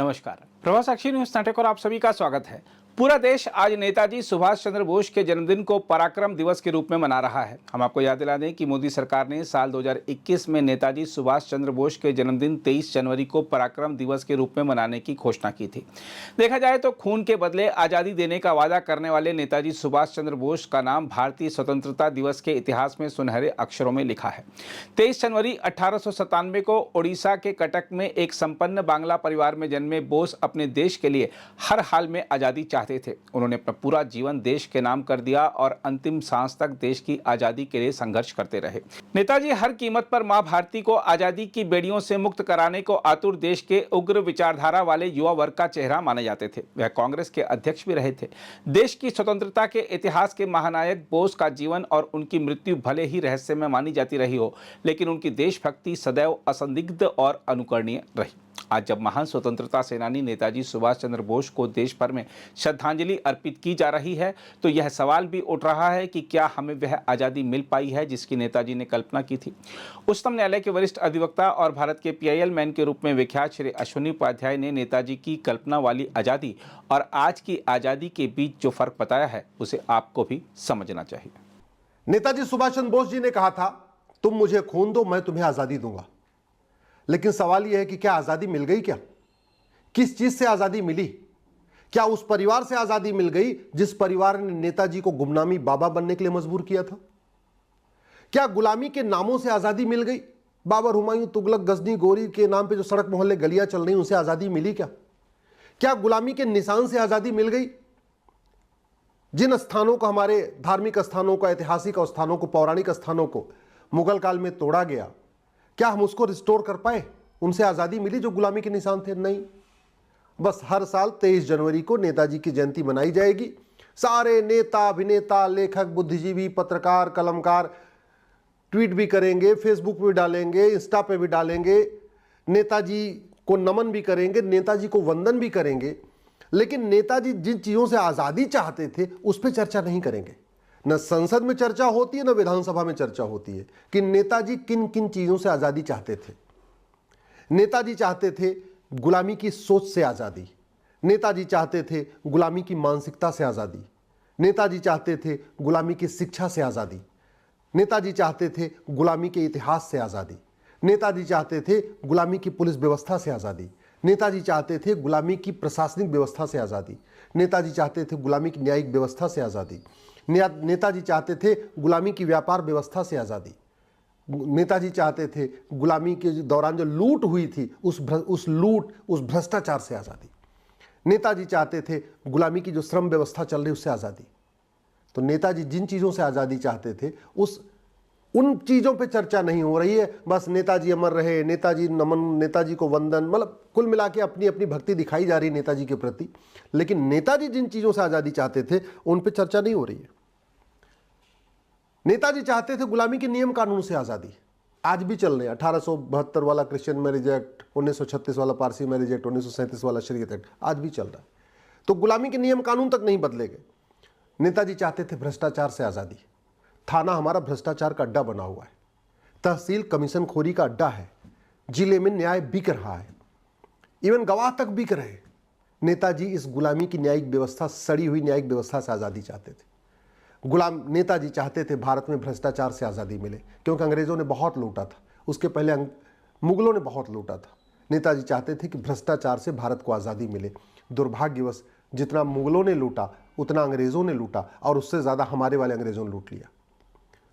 नमस्कार, प्रभात साक्षी न्यूज नाटक और आप सभी का स्वागत है। पूरा देश आज नेताजी सुभाष चंद्र बोस के जन्मदिन को पराक्रम दिवस के रूप में मना रहा है। हम आपको याद दिला दें कि मोदी सरकार ने साल 2021 में नेताजी सुभाष चंद्र बोस के जन्मदिन 23 जनवरी को पराक्रम दिवस के रूप में मनाने की घोषणा की थी। देखा जाए तो खून के बदले आज़ादी देने का वादा करने वाले नेताजी सुभाष चंद्र बोस का नाम भारतीय स्वतंत्रता दिवस के इतिहास में सुनहरे अक्षरों में लिखा है। 23 जनवरी 1897 को ओडिशा के कटक में एक संपन्न बांग्ला परिवार में जन्मे बोस अपने देश के लिए हर हाल में आज़ादी चाहते थे। उन्होंने अपना पूरा जीवन देश के नाम कर दिया और अंतिम सांस तक देश की आजादी के लिए संघर्ष करते रहे। नेताजी हर कीमत पर मां भारती को आजादी की बेड़ियों से मुक्त कराने को आतुर देश के उग्र विचारधारा वाले युवा वर्ग का चेहरा माने जाते थे। वह कांग्रेस के अध्यक्ष भी रहे थे। देश की स्वतंत्रता के इतिहास के महानायक बोस का जीवन और उनकी मृत्यु भले ही रहस्य में मानी जाती रही हो, लेकिन उनकी देशभक्ति सदैव असंदिग्ध और अनुकरणीय रही। आज जब महान स्वतंत्रता सेनानी नेताजी सुभाष चंद्र बोस को देश भर में श्रद्धांजलि अर्पित की जा रही है, तो यह सवाल भी उठ रहा है कि क्या हमें वह आज़ादी मिल पाई है जिसकी नेताजी ने कल्पना की थी। उच्चतम न्यायालय के वरिष्ठ अधिवक्ता और भारत के PIL मैन के रूप में विख्यात श्री अश्विनी उपाध्याय ने नेताजी की कल्पना वाली आज़ादी और आज की आज़ादी के बीच जो फर्क बताया है, उसे आपको भी समझना चाहिए। नेताजी सुभाष चंद्र बोस जी ने कहा था, तुम मुझे खून दो, मैं तुम्हें आजादी दूंगा। लेकिन सवाल यह है कि क्या आजादी मिल गई? क्या किस चीज से आजादी मिली? क्या उस परिवार से आजादी मिल गई जिस परिवार ने नेताजी को गुमनामी बाबा बनने के लिए मजबूर किया था? क्या गुलामी के नामों से आजादी मिल गई? बाबर, हुमायूं, तुगलक, गजनी, गोरी के नाम पे जो सड़क मोहल्ले गलियां चल रही उनसे आजादी मिली? क्या गुलामी के निशान से आजादी मिल गई? जिन स्थानों को, हमारे धार्मिक स्थानों को, ऐतिहासिक स्थानों को, पौराणिक स्थानों को मुगल काल में तोड़ा गया, क्या हम उसको रिस्टोर कर पाए? उनसे आजादी मिली जो गुलामी के निशान थे? नहीं। बस हर साल 23 जनवरी को नेताजी की जयंती मनाई जाएगी। सारे नेता, अभिनेता, लेखक, बुद्धिजीवी, पत्रकार, कलमकार ट्वीट भी करेंगे, फेसबुक पे भी डालेंगे, इंस्टा पे भी डालेंगे, नेताजी को नमन भी करेंगे, नेताजी को वंदन भी करेंगे। लेकिन नेताजी जिन चीजों से आजादी चाहते थे उस पर चर्चा नहीं करेंगे। न संसद में चर्चा होती है, न विधानसभा में चर्चा होती है कि नेताजी किन किन चीजों से आजादी चाहते थे। नेताजी चाहते थे गुलामी की सोच से आजादी, नेताजी चाहते थे गुलामी की मानसिकता से आजादी, नेताजी चाहते थे गुलामी की शिक्षा से आजादी, नेताजी चाहते थे गुलामी के इतिहास से आजादी, नेताजी चाहते थे गुलामी की पुलिस व्यवस्था से आजादी, नेताजी चाहते थे गुलामी की प्रशासनिक व्यवस्था से आजादी, नेताजी चाहते थे गुलामी की न्यायिक व्यवस्था से आजादी, नेताजी चाहते थे गुलामी की व्यापार व्यवस्था से आज़ादी, नेताजी चाहते थे गुलामी के दौरान जो लूट हुई थी उस भ्रष्टाचार से आज़ादी, नेताजी चाहते थे गुलामी की जो श्रम व्यवस्था चल रही उससे आज़ादी। तो नेताजी जिन चीज़ों से आज़ादी चाहते थे उन चीज़ों पे चर्चा नहीं हो रही है। बस नेताजी अमर रहे, नेताजी नमन, नेताजी को वंदन, मतलब कुल मिला के अपनी अपनी भक्ति दिखाई जा रही है नेताजी के प्रति। लेकिन नेताजी जिन चीज़ों से आज़ादी चाहते थे उन पे चर्चा नहीं हो रही है। नेताजी चाहते थे गुलामी के नियम कानून से आज़ादी, आज भी चल रहे हैं। 1872 वाला क्रिश्चियन मैरिज एक्ट, 1936 वाला पारसी मैरिज एक्ट, 1937 वाला शरीयत एक्ट आज भी चल रहा है। तो गुलामी के नियम कानून तक नहीं बदले गए। नेताजी चाहते थे भ्रष्टाचार से आज़ादी। थाना हमारा भ्रष्टाचार का अड्डा बना हुआ है, तहसील कमीशन खोरी का अड्डा है, जिले में न्याय बिक रहा है, इवन गवाह तक बिक रहे हैं। नेताजी इस गुलामी की न्यायिक व्यवस्था, सड़ी हुई न्यायिक व्यवस्था से आज़ादी चाहते थे। नेताजी चाहते थे भारत में भ्रष्टाचार से आज़ादी मिले, क्योंकि अंग्रेज़ों ने बहुत लूटा था, उसके पहले मुगलों ने बहुत लूटा था। नेताजी चाहते थे कि भ्रष्टाचार से भारत को आज़ादी मिले। दुर्भाग्यवश जितना मुगलों ने लूटा उतना अंग्रेज़ों ने लूटा, और उससे ज़्यादा हमारे वाले अंग्रेज़ों ने लूट लिया।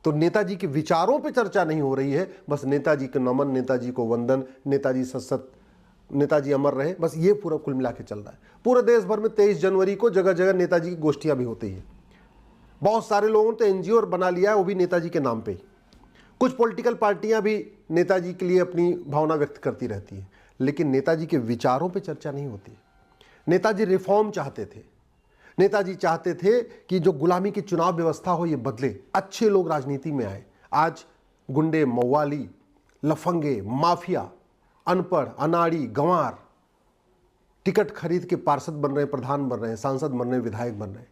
तो नेताजी के विचारों पे चर्चा नहीं हो रही है, बस नेताजी को नमन, नेताजी को वंदन, नेताजी सशक्त, नेताजी अमर रहे, बस ये पूरा कुल मिला के चल रहा है। पूरे देश भर में 23 जनवरी को जगह जगह नेताजी की गोष्ठियां भी होती हैं। बहुत सारे लोगों ने तो NGO बना लिया है, वो भी नेताजी के नाम पे। कुछ पॉलिटिकल पार्टियां भी नेताजी के लिए अपनी भावना व्यक्त करती रहती हैं, लेकिन नेताजी के विचारों पे चर्चा नहीं होती। नेताजी रिफॉर्म चाहते थे। नेताजी चाहते थे कि जो गुलामी की चुनाव व्यवस्था हो ये बदले, अच्छे लोग राजनीति में आए। आज गुंडे, मवाली, लफंगे, माफिया, अनपढ़, अनाड़ी, गंवार टिकट खरीद के पार्षद बन रहे हैं, प्रधान बन रहे हैं, सांसद बन रहे हैं, विधायक बन रहे हैं।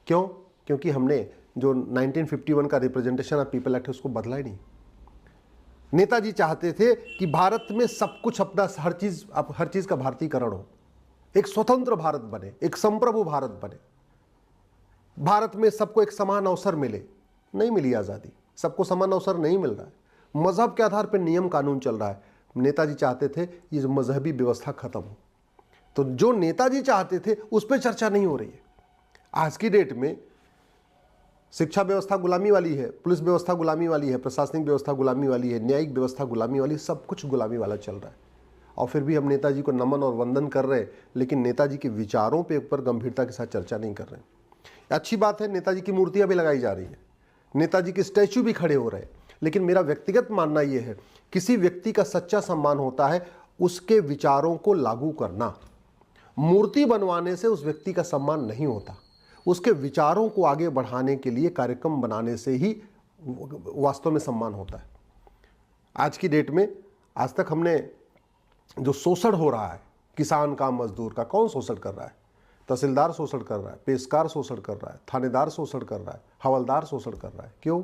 क्यों? क्योंकि हमने जो 1951 का रिप्रेजेंटेशन ऑफ पीपल एक्ट है उसको बदला ही नहीं। नेताजी चाहते थे कि भारत में सब कुछ अपना हर चीज का भारतीयकरण हो। एक स्वतंत्र भारत बने, एक संप्रभु भारत बने, भारत में सबको एक समान अवसर मिले। नहीं मिली आज़ादी, सबको समान अवसर नहीं मिल रहा है। मजहब के आधार पर नियम कानून चल रहा है। नेताजी चाहते थे ये जो मजहबी व्यवस्था खत्म हो, तो जो नेताजी चाहते थे उस पर चर्चा नहीं हो रही है। आज की डेट में शिक्षा व्यवस्था गुलामी वाली है, पुलिस व्यवस्था गुलामी वाली है, प्रशासनिक व्यवस्था गुलामी वाली है, न्यायिक व्यवस्था गुलामी वाली, सब कुछ गुलामी वाला चल रहा है। और फिर भी हम नेताजी को नमन और वंदन कर रहे हैं, लेकिन नेताजी के विचारों पे ऊपर गंभीरता के साथ चर्चा नहीं कर रहे हैं। अच्छी बात है, नेताजी की मूर्तियां भी लगाई जा रही है, नेताजी के स्टैचू भी खड़े हो रहे हैं, लेकिन मेरा व्यक्तिगत मानना यह है, किसी व्यक्ति का सच्चा सम्मान होता है उसके विचारों को लागू करना। मूर्ति बनवाने से उस व्यक्ति का सम्मान नहीं होता, उसके विचारों को आगे बढ़ाने के लिए कार्यक्रम बनाने से ही वास्तव में सम्मान होता है। आज की डेट में आज तक हमने जो शोषण हो रहा है किसान का, मजदूर का, कौन शोषण कर रहा है? तहसीलदार शोषण कर रहा है, पेशकार शोषण कर रहा है, थानेदार शोषण कर रहा है, हवलदार शोषण कर रहा है। क्यों?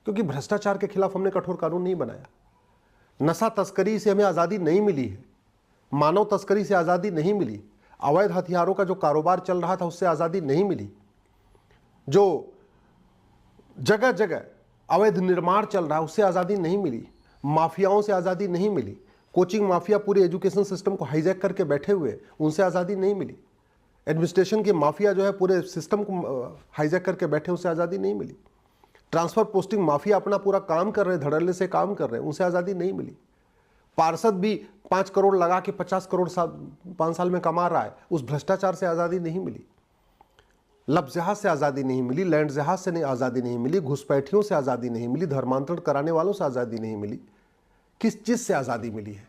क्योंकि भ्रष्टाचार के खिलाफ हमने कठोर कानून नहीं बनाया। नशा तस्करी से हमें आज़ादी नहीं मिली है, मानव तस्करी से आज़ादी नहीं मिली, अवैध हथियारों का जो कारोबार चल रहा था उससे आज़ादी नहीं मिली, जो जगह जगह अवैध निर्माण चल रहा है उससे आज़ादी नहीं मिली, माफियाओं से आज़ादी नहीं मिली, कोचिंग माफिया पूरे एजुकेशन सिस्टम को हाईजैक करके बैठे हुए, उनसे आज़ादी नहीं मिली, एडमिनिस्ट्रेशन के माफिया जो है पूरे सिस्टम को हाईजैक करके बैठे, उससे आज़ादी नहीं मिली, ट्रांसफर पोस्टिंग माफिया अपना पूरा काम कर रहे हैं, धड़ल्ले से काम कर रहे हैं, उनसे आज़ादी नहीं मिली, पार्षद भी 5 करोड़ लगा के 50 करोड़ 5 साल में कमा रहा है, उस भ्रष्टाचार से आज़ादी नहीं मिली, लफ्ज़ जहाज से आज़ादी नहीं मिली, लैंड जहाज से आज़ादी नहीं मिली, घुसपैठियों से आज़ादी नहीं मिली, धर्मांतरण कराने वालों से आज़ादी नहीं मिली। किस चीज़ से आज़ादी मिली है?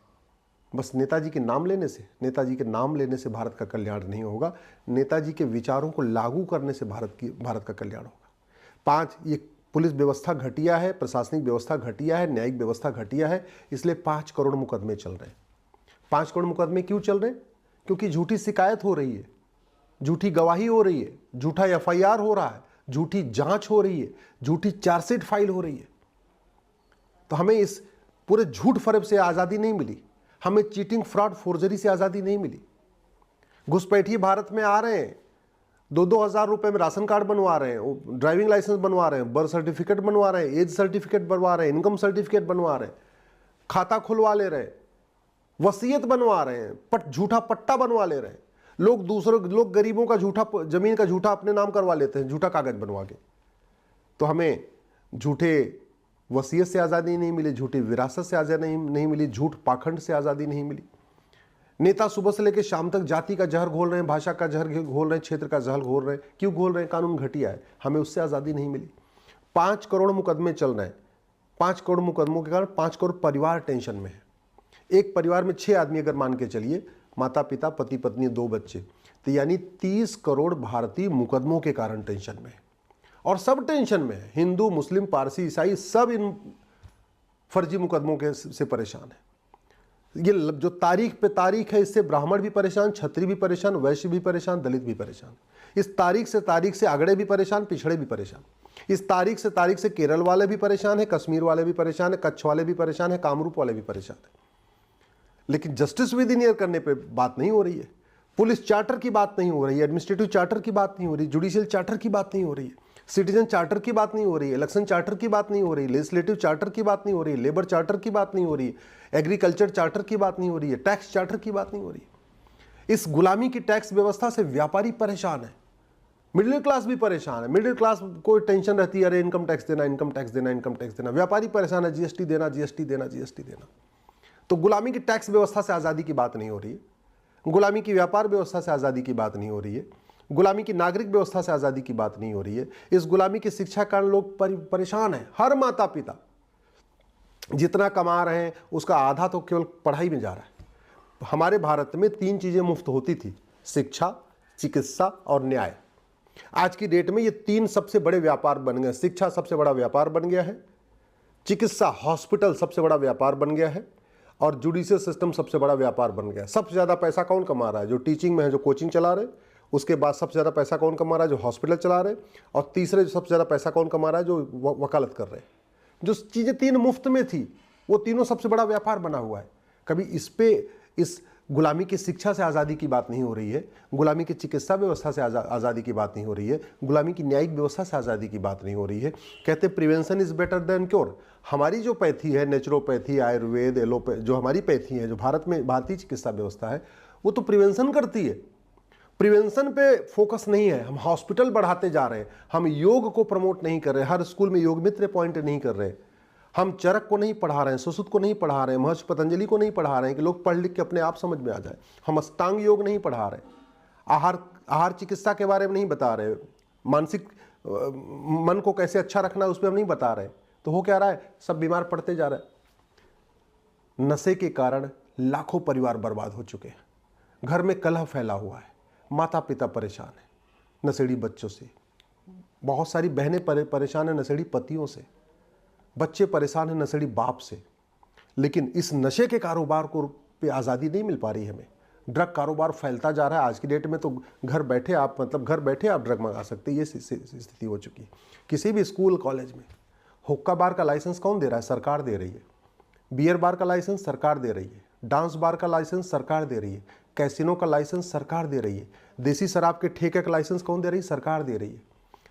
बस नेताजी के नाम लेने से। नेताजी के नाम लेने से भारत का कल्याण नहीं होगा, नेताजी के विचारों को लागू करने से भारत का कल्याण होगा। 5, ये पुलिस व्यवस्था घटिया है, प्रशासनिक व्यवस्था घटिया है, न्यायिक व्यवस्था घटिया है, इसलिए 5 करोड़ मुकदमे चल रहे हैं। 5 करोड़ मुकदमे क्यों चल रहे हैं? क्योंकि झूठी शिकायत हो रही है, झूठी गवाही हो रही है, झूठा FIR हो रहा है, झूठी जांच हो रही है, झूठी चार्जशीट फाइल हो रही है। तो हमें इस पूरे झूठ फरेब से आज़ादी नहीं मिली, हमें चीटिंग, फ्रॉड, फोर्जरी से आज़ादी नहीं मिली। घुसपैठिए भारत में आ रहे हैं, 2-2 हज़ार रुपये में राशन कार्ड बनवा रहे हैं, ड्राइविंग लाइसेंस बनवा रहे हैं, बर्थ सर्टिफिकेट बनवा रहे हैं, एज सर्टिफिकेट बनवा रहे हैं, इनकम सर्टिफिकेट बनवा रहे हैं, खाता खुलवा ले रहे हैं, वसीयत बनवा रहे हैं, झूठा पट्टा बनवा ले रहे हैं। लोग गरीबों का झूठा जमीन का झूठा अपने नाम करवा लेते हैं, झूठा कागज बनवा के। तो हमें झूठे वसीयत से आज़ादी नहीं मिली, झूठी विरासत से आज़ादी नहीं मिली, झूठ पाखंड से आज़ादी नहीं मिली। नेता सुबह से लेकर शाम तक जाति का जहर घोल रहे हैं, भाषा का जहर घोल रहे हैं, क्षेत्र का जहर घोल रहे हैं। क्यों घोल रहे हैं? कानून घटिया है, हमें उससे आज़ादी नहीं मिली। 5 करोड़ मुकदमे चल रहे हैं, 5 करोड़ मुकदमों के कारण 5 करोड़ परिवार टेंशन में है। एक परिवार में 6 आदमी अगर मान के चलिए, माता पिता, पति पत्नी, 2 बच्चे, तो यानी 30 करोड़ भारतीय मुकदमों के कारण टेंशन में है। और सब टेंशन में है, हिंदू, मुस्लिम, पारसी, ईसाई, सब इन फर्जी मुकदमों से परेशान है। ये जो तारीख पे तारीख है, इससे ब्राह्मण भी परेशान, क्षत्रिय भी परेशान, वैश्य भी परेशान, दलित भी परेशान। इस तारीख से अगड़े भी परेशान, पिछड़े भी परेशान। इस तारीख से केरल वाले भी परेशान है, कश्मीर वाले भी परेशान है, कच्छ वाले भी परेशान है, कामरूप वाले भी परेशान है। लेकिन जस्टिस विद इन ईयर करने पे बात नहीं हो रही है, पुलिस चार्टर की बात नहीं हो रही है, एडमिनिस्ट्रेटिव चार्टर की बात नहीं हो रही, जुडिशियल चार्टर की बात नहीं हो रही है, सिटीजन चार्टर की बात नहीं हो रही है, इलेक्शन चार्टर की बात नहीं हो रही, लेजिस्लेटिव चार्टर की बात नहीं हो रही, लेबर चार्टर की बात नहीं हो रही, एग्रीकल्चर चार्टर की बात नहीं हो रही है, टैक्स चार्टर की बात नहीं हो रही। इस गुलामी की टैक्स व्यवस्था से व्यापारी परेशान है, मिडिल क्लास भी परेशान है। मिडिल क्लास को टेंशन रहती है, अरे इनकम टैक्स देना, इनकम टैक्स देना, इनकम टैक्स देना। व्यापारी परेशान है, जीएसटी देना, जीएसटी देना, जीएसटी देना। तो गुलामी की टैक्स व्यवस्था से आज़ादी की बात नहीं हो रही है, गुलामी की व्यापार व्यवस्था से आज़ादी की बात नहीं हो रही है, गुलामी की नागरिक व्यवस्था से आज़ादी की बात नहीं हो रही है। इस गुलामी की शिक्षा के कारण लोग परेशान हैं। हर माता पिता जितना कमा रहे हैं उसका आधा तो केवल पढ़ाई में जा रहा है। हमारे भारत में 3 चीज़ें मुफ्त होती थी, शिक्षा, चिकित्सा और न्याय। आज की डेट में ये 3 सबसे बड़े व्यापार बन गए। शिक्षा सबसे बड़ा व्यापार बन गया है, चिकित्सा, हॉस्पिटल सबसे बड़ा व्यापार बन गया है, और जुडिशियल सिस्टम सबसे बड़ा व्यापार बन गया है। सबसे ज़्यादा पैसा कौन कमा रहा है? जो टीचिंग में है, जो कोचिंग चला रहे। उसके बाद सबसे ज़्यादा पैसा कौन कमा रहा है? जो हॉस्पिटल चला रहे। और तीसरे सबसे ज़्यादा पैसा कौन कमा रहा है? जो वकालत कर रहे हैं। जो चीज़ें 3 मुफ्त में थी, वो तीनों सबसे बड़ा व्यापार बना हुआ है। कभी इस गुलामी की शिक्षा से आज़ादी की बात नहीं हो रही है, गुलामी की चिकित्सा व्यवस्था से आज़ादी की बात नहीं हो रही है, गुलामी की न्यायिक व्यवस्था से आज़ादी की बात नहीं हो रही है। कहते prevention is better than cure. हमारी जो पैथी है, नेचुरोपैथी, आयुर्वेद, एलोपैथी, जो हमारी पैथी है, जो भारत में भारतीय चिकित्सा व्यवस्था है, वो तो प्रिवेंशन करती है। प्रिवेंशन पे फोकस नहीं है। हम हॉस्पिटल बढ़ाते जा रहे हैं, हम योग को प्रमोट नहीं कर रहे, हर स्कूल में योग मित्र अपॉइंट नहीं कर रहे, हम चरक को नहीं पढ़ा रहे हैं, सुश्रुत को नहीं पढ़ा रहे हैं, महर्षि पतंजलि को नहीं पढ़ा रहे हैं कि लोग पढ़ लिख के अपने आप समझ में आ जाए, हम अष्टांग योग नहीं पढ़ा रहे, आहार चिकित्सा के बारे में नहीं बता रहे, मानसिक मन को कैसे अच्छा रखना है उस पर हम नहीं बता रहे। तो हो क्या रहा है, सब बीमार पड़ते जा रहे हैं। नशे के कारण लाखों परिवार बर्बाद हो चुके हैं, घर में कलह फैला हुआ है, माता पिता परेशान है नशेड़ी बच्चों से, बहुत सारी बहनें परेशान है नशेड़ी पतियों से, बच्चे परेशान हैं नशेड़ी बाप से। लेकिन इस नशे के कारोबार को पे आज़ादी नहीं मिल पा रही है हमें। ड्रग कारोबार फैलता जा रहा है। आज की डेट में तो घर बैठे आप ड्रग मंगा सकते हैं, ये स्थिति हो चुकी है। किसी भी स्कूल कॉलेज में हुक्का बार का लाइसेंस कौन दे रहा है? सरकार दे रही है। बियर बार का लाइसेंस सरकार दे रही है। डांस बार का लाइसेंस सरकार दे रही है। कैसीनो का लाइसेंस सरकार दे रही है। देसी शराब के ठेके का लाइसेंस कौन दे रही है? सरकार दे रही है।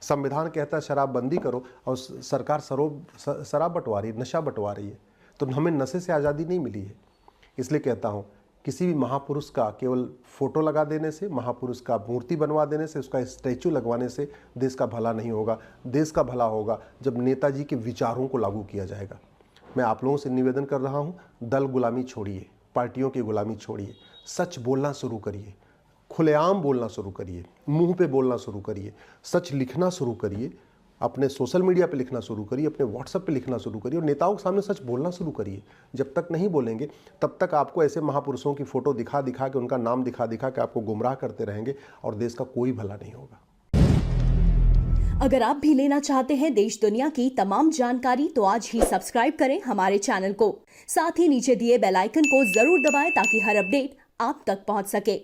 संविधान कहता है शराबबंदी करो और सरकार शराब बंटवा रही है, नशा बंटवा रही है। तो हमें नशे से आज़ादी नहीं मिली है। इसलिए कहता हूँ, किसी भी महापुरुष का केवल फोटो लगा देने से, महापुरुष का मूर्ति बनवा देने से, उसका स्टैचू लगवाने से देश का भला नहीं होगा। देश का भला होगा जब नेताजी के विचारों को लागू किया जाएगा। मैं आप लोगों से निवेदन कर रहा हूँ, दल गुलामी छोड़िए, पार्टियों की गुलामी छोड़िए, सच बोलना शुरू करिए, खुलेआम बोलना शुरू करिए, मुंह पे बोलना शुरू करिए, सच लिखना शुरू करिए, अपने सोशल मीडिया पे लिखना शुरू करिए, अपने व्हाट्सएप पे लिखना शुरू करिए और नेताओं के सामने सच बोलना शुरू करिए। जब तक नहीं बोलेंगे तब तक आपको ऐसे महापुरुषों की फोटो दिखा दिखा के, उनका नाम दिखा दिखा के आपको गुमराह करते रहेंगे और देश का कोई भला नहीं होगा। अगर आप भी लेना चाहते हैं देश दुनिया की तमाम जानकारी तो आज ही सब्सक्राइब करें हमारे चैनल को। साथ ही नीचे दिए बेल आइकन को जरूर दबाएं ताकि हर अपडेट आप तक पहुंच सके।